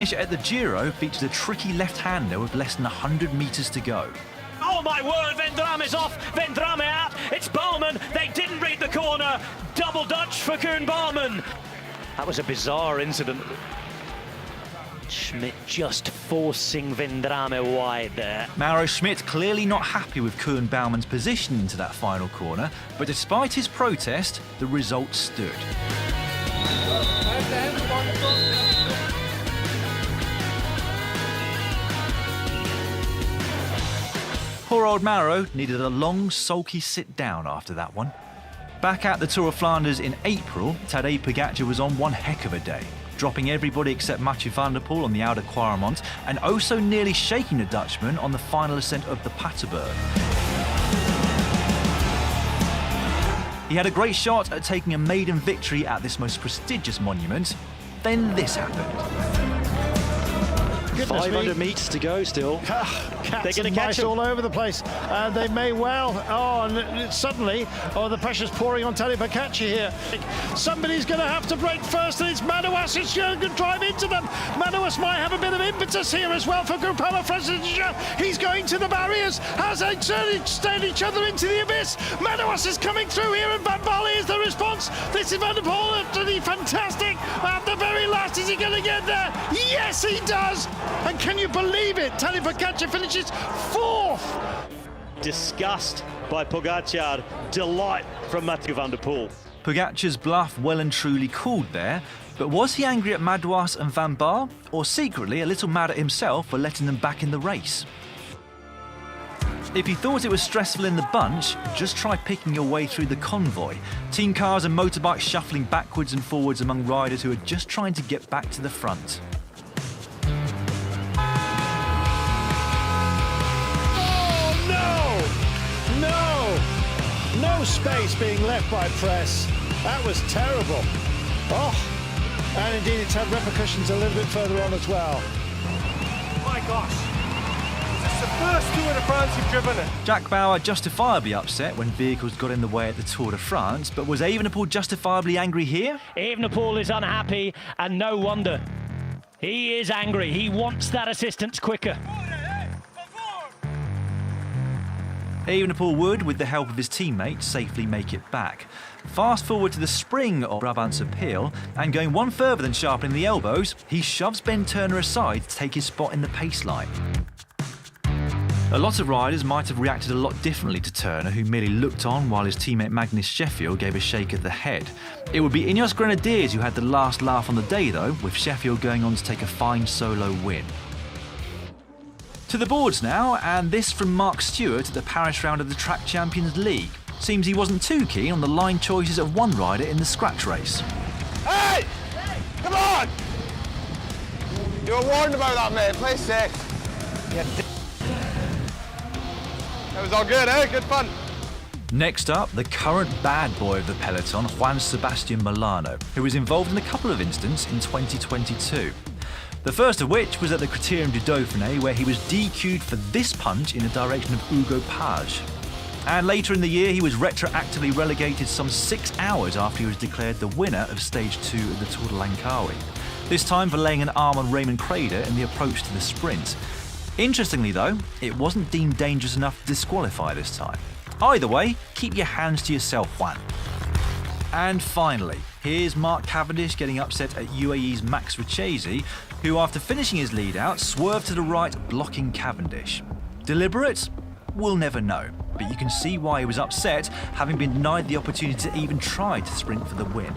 At the Giro features a tricky left-hander with less than 100 metres to go. Oh my word, Vendrame's off, Vendrame out, it's Bowman, they didn't read the corner, double Dutch for Koen Bowman. That was a bizarre incident. Schmidt just forcing Vendrame wide there. Mauro Schmidt clearly not happy with Koen Bouwman's position into that final corner, but despite his protest, the result stood. Poor old Mauro needed a long, sulky sit-down after that one. Back at the Tour of Flanders in April, Tadej Pogačar was on one heck of a day, dropping everybody except Mathieu van der Poel on the Oude Kwaremont and also nearly shaking the Dutchman on the final ascent of the Paterberg. He had a great shot at taking a maiden victory at this most prestigious monument. Then this happened. 500 metres to go still. They're going to catch it all over the place. They may well. Oh, and suddenly, the pressure's pouring on Tadej Pogačar here. Somebody's going to have to break first, and it's Madouas. It's going to drive into them. Madouas might have a bit of impetus here as well for Groupama Fresnel. He's going to the barriers. Has they stared each other into the abyss? Madouas is coming through here, and Van Baarle is the response. This is Van der Poel, absolutely fantastic. At the very last, is he going to get there? Yes, he does. And can you believe it? Tadej Pogačar finishes fourth. Disgust by Pogačar, delight from Mathieu van der Poel. Pogačar's bluff well and truly called there, but was he angry at Madouas and Van Baarle, or secretly a little mad at himself for letting them back in the race? If you thought it was stressful in the bunch, just try picking your way through the convoy. Team cars and motorbikes shuffling backwards and forwards among riders who are just trying to get back to the front. No space being left by press. That was terrible. Oh, and indeed it's had repercussions a little bit further on as well. My gosh, it's the first Tour de France you've driven it. Jack Bauer justifiably upset when vehicles got in the way at the Tour de France, but was Evenepoel justifiably angry here? Evenepoel is unhappy, and no wonder. He is angry. He wants that assistance quicker. Evenepoel would, with the help of his teammates, safely make it back. Fast forward to the spring of Brabantse Pijl, and going one further than sharpening the elbows, he shoves Ben Turner aside to take his spot in the pace line. A lot of riders might have reacted a lot differently to Turner, who merely looked on while his teammate Magnus Sheffield gave a shake of the head. It would be Ineos Grenadiers who had the last laugh on the day though, with Sheffield going on to take a fine solo win. To the boards now, and this from Mark Stewart at the Paris round of the Track Champions League. Seems he wasn't too keen on the line choices of one rider in the scratch race. Hey! Come on! You were warned about that, mate. Play safe. Yeah. That was all good, eh? Good fun. Next up, the current bad boy of the peloton, Juan Sebastian Milano, who was involved in a couple of incidents in 2022. The first of which was at the Criterium du Dauphiné, where he was DQ'd for this punch in the direction of Hugo Page. And later in the year, he was retroactively relegated some 6 hours after he was declared the winner of Stage 2 of the Tour de Langkawi, this time for laying an arm on Raymond Kreder in the approach to the sprint. Interestingly though, it wasn't deemed dangerous enough to disqualify this time. Either way, keep your hands to yourself, Juan. And finally, here's Mark Cavendish getting upset at UAE's Max Richesi, who after finishing his lead out swerved to the right, blocking Cavendish. Deliberate? We'll never know, but you can see why he was upset, having been denied the opportunity to even try to sprint for the win.